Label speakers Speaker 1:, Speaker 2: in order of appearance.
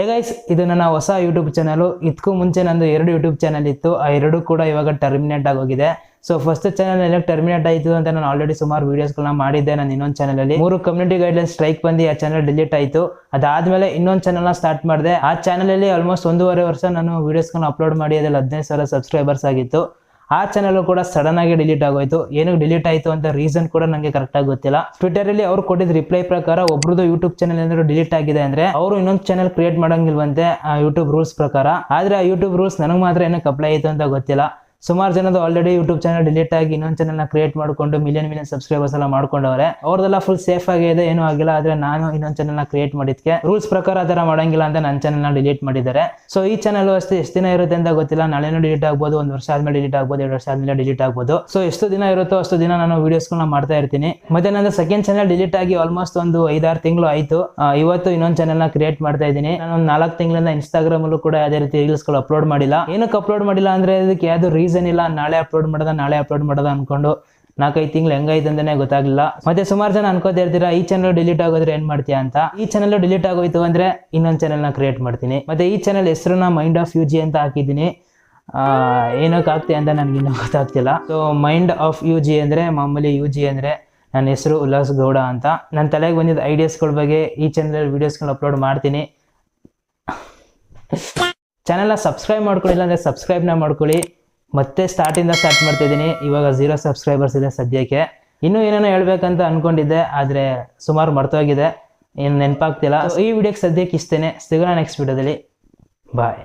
Speaker 1: Hey guys, ಇದು ನನ್ನ ಹೊಸ ಯೂಟ್ಯೂಬ್ ಚಾನಲ್. ಇದಕ್ಕೂ ಮುಂಚೆ ನಂದು 2 ಯೂಟ್ಯೂಬ್ ಚಾನಲ್ ಇತ್ತು. ಆ 2 ಕೂಡ ಇವಾಗ ಟರ್ಮಿನೇಟ್ ಆಗೋಗಿದೆ. ಸೊ ಫಸ್ಟ್ ಚಾನಲ್ ಎಲ್ಲ ಟರ್ಮಿನೇಟ್ ಆಯಿತು ಅಂತ ನಾನು ಆಲ್ರೆಡಿ ಸುಮಾರು ವೀಡಿಯೋಸ್ಗಳನ್ನ ಮಾಡಿದ್ದೆ. ನಾನು ಇನ್ನೊಂದು ಚಾನಲಲ್ಲಿ 3 ಕಮ್ಯುನಿಟಿ ಗೈಡ್ಲೈನ್ ಸ್ಟ್ರೈಕ್ ಬಂದು ಆ ಚಾನಲ್ ಡಿಲೀಟ್ ಆಯಿತು. ಅದಾದ್ಮೇಲೆ ಇನ್ನೊಂದು ಚಾನಲ್ನ ಸ್ಟಾರ್ಟ್ ಮಾಡಿದೆ. ಆ ಚಾನಲಲ್ಲಿ ಆಲ್ಮೋಸ್ಟ್ 1.5 ವರ್ಷ ನಾನು ವೀಡಿಯೋಸ್ಗಳನ್ನ ಅಪ್ಲೋಡ್ ಮಾಡಿ ಅದ್ರಲ್ಲಿ 15,000 ಸಬ್ಸ್ಕ್ರೈಬರ್ಸ್ ಆಗಿತ್ತು. ಆ ಚಾನಲ್ ಕೂಡ ಸಡನ್ ಆಗಿ ಡಿಲೀಟ್ ಆಗೋಯ್ತು. ಏನಕ್ಕೆ ಡಿಲೀಟ್ ಆಯಿತು ಅಂತ ರೀಸನ್ ಕೂಡ ನನಗೆ ಕರೆಕ್ಟಾಗಿ ಗೊತ್ತಿಲ್ಲ. ಟ್ವಿಟರಲ್ಲಿ ಅವ್ರು ಕೊಟ್ಟಿದ್ದ ರಿಪ್ಲೈ ಪ್ರಕಾರ ಒಬ್ರದ್ದು ಯೂಟ್ಯೂಬ್ ಚಾನಲ್ ಏನಾದ್ರು ಡಿಲೀಟ್ ಆಗಿದೆ ಅಂದ್ರೆ ಅವರು ಇನ್ನೊಂದು ಚಾನಲ್ ಕ್ರಿಯೇಟ್ ಮಾಡಂಗಿಲ್ವಂತೆ ಆ ಯೂಟ್ಯೂಬ್ ರೂಲ್ಸ್ ಪ್ರಕಾರ. ಆದ್ರೆ ಆ ಯೂಟ್ಯೂಬ್ ರೂಲ್ಸ್ ನನಗೆ ಮಾತ್ರ ಏನಕ್ಕೆ ಅಪ್ಲೈ ಆಯಿತು ಅಂತ ಗೊತ್ತಿಲ್ಲ. ಸುಮಾರು ಜನದು ಆಲ್ರೆಡಿ ಯೂಟ್ಯೂಬ್ ಚಾನಲ್ ಡಿಲೀಟ್ ಆಗಿ ಇನ್ನೊಂದು ಚಾನಲ್ನ ಕ್ರಿಯೇಟ್ ಮಾಡಿಕೊಂಡು ಮಿಲಿಯನ್ ಸಬ್ಸ್ಕ್ರೈಬರ್ಸ್ ಎಲ್ಲ ಮಾಡ್ಕೊಂಡವ್ರೆ. ಅವ್ರದೆಲ್ಲ ಫುಲ್ ಸೇಫ್ ಆಗಿದೆ, ಏನೂ ಆಗಿಲ್ಲ. ಆದ್ರೆ ನಾನು ಇನ್ನೊಂದು ಚಾನಲ್ನ ಕ್ರಿಯೇಟ್ ಮಾಡಿದ್ಕೆ ರೂಲ್ಸ್ ಪ್ರಕಾರ ಆ ಥರ ಮಾಡಂಗಿಲ್ಲ ಅಂತ ನನ್ನ ಚಾನಲ್ನ ಡಿಲೀಟ್ ಮಾಡಿದ್ದಾರೆ. ಸೊ ಈ ಚಾನಲ್ ಅಷ್ಟೇ ಎಷ್ಟು ದಿನ ಇರುತ್ತೆ ಅಂತ ಗೊತ್ತಿಲ್ಲ. ನಾಳೆನೂ ಡಿಲೀಟ್ ಆಗ್ಬೋದು, 1 ವರ್ಷ ಆದ್ಮೇಲೆ ಡಿಲೀಟ್ ಆಗ್ಬೋದು, 2 ವರ್ಷ ಆದ್ಮೇಲೆ ಡಿಲೀಟ್ ಆಗ್ಬೋದು. ಸೊ ಎಷ್ಟು ದಿನ ಇರುತ್ತೋ ಅಷ್ಟು ದಿನ ನಾನು ವೀಡಿಯೋಸ್ಗಳನ್ನ ಮಾಡ್ತಾ ಇರ್ತೀನಿ. ಮತ್ತೆ ನನ್ನ ಸೆಕೆಂಡ್ ಚಾನಲ್ ಡಿಲೀಟ್ ಆಗಿ ಆಲ್ಮೋಸ್ಟ್ ಒಂದು 5-6 ತಿಂಗಳು ಆಯಿತು. ಇವತ್ತು ಇನ್ನೊಂದು ಚಾನಲ್ನ ಕ್ರಿಯೇಟ್ ಮಾಡ್ತಾ ಇದ್ದೀನಿ. ನಾನು ಒಂದು 4 ತಿಂಗಳಿಂದ ಇನ್ಸ್ಟಾಗ್ರಾಮ್ ಅಲ್ಲೂ ಕೂಡ ಯಾವುದೇ ರೀತಿ ರೀಲ್ಸ್ಗಳು ಅಪ್ಲೋಡ್ ಮಾಡಿಲ್ಲ. ಏನಕ್ಕೆ ಅಪ್ಲೋಡ್ ಮಾಡಿಲ್ಲ ಅಂದ್ರೆ ಅದಕ್ಕೆ ಯಾವ್ದು ರೀಸನ್ ಇಲ್ಲ. ನಾಳೆ ಅಪ್ಲೋಡ್ ಮಾಡೋದ ಅನ್ಕೊಂಡು 4-5 ತಿಂಗಳು ಹೆಂಗೈತೆ ಅಂತಾನೆ ಗೊತ್ತಾಗ್ಲಿಲ್ಲ. ಮತ್ತೆ ಸುಮಾರು ಜನ ಅನ್ಕೋತಾ ಇರ್ತೀರಾ ಈ ಚಾನಲ್ ಡಿಲೀಟ್ ಆಗೋದ್ರೆ ಏನ್ ಮಾಡ್ತೀಯಾ ಅಂತ. ಈ ಚಾನಲ್ ಡಿಲೀಟ್ ಆಗೋಯ್ತು ಅಂದ್ರೆ ಇನ್ನೊಂದು ಚಾನಲ್ನ ಕ್ರಿಯೇಟ್ ಮಾಡ್ತೀನಿ. ಮತ್ತೆ ಈ ಚಾನಲ್ ಹೆಸರನ್ನ ಮೈಂಡ್ ಆಫ್ UG ಅಂತ ಹಾಕಿದ್ದೀನಿ. ಏನಕ್ಕೆ ಆಗ್ತಿದೆ ಅಂತ ನನಗೆ ಇನ್ನೂ ಗೊತ್ತಾಗ್ತಿಲ್ಲ. ಸೊ ಮೈಂಡ್ ಆಫ್ UG ಅಂದ್ರೆ ಮಾಮೂಲಿ UG ಅಂದ್ರೆ ನನ್ನ ಹೆಸರು ಉಲ್ಲಾಸ್ ಗೌಡ ಅಂತ. ನನ್ನ ತಲೆಗೆ ಬಂದಿದ್ದ ಐಡಿಯಾಸ್ಗಳ ಬಗ್ಗೆ ಈ ಚಾನಲ್ ವಿಡಿಯೋಸ್ಗಳನ್ನ ಅಪ್ಲೋಡ್ ಮಾಡ್ತೀನಿ. ಚಾನಲ್ನ ಸಬ್ಸ್ಕ್ರೈಬ್ ಮಾಡ್ಕೊಳ್ಳಿಲ್ಲ ಅಂದರೆ ಸಬ್ಸ್ಕ್ರೈಬ್ನ ಮಾಡ್ಕೊಳ್ಳಿ. ಮತ್ತೆ ಸ್ಟಾರ್ಟ್ ಮಾಡ್ತಾ ಇದ್ದೀನಿ. ಇವಾಗ 0 ಸಬ್ಸ್ಕ್ರೈಬರ್ಸ್ ಇದೆ ಸದ್ಯಕ್ಕೆ. ಇನ್ನೂ ಏನೇನೋ ಹೇಳ್ಬೇಕಂತ ಅನ್ಕೊಂಡಿದ್ದೆ, ಆದರೆ ಸುಮಾರು ಮರ್ತೋಗಿದೆ, ಏನು ನೆನಪಾಗ್ತಿಲ್ಲ. ಈ ವಿಡಿಯೋಕ್ಕೆ ಸದ್ಯಕ್ಕೆ ಇಷ್ಟೇನೆ. ಸಿಗೋಣ ನೆಕ್ಸ್ಟ್ ವಿಡಿಯೋದಲ್ಲಿ. ಬಾಯ್.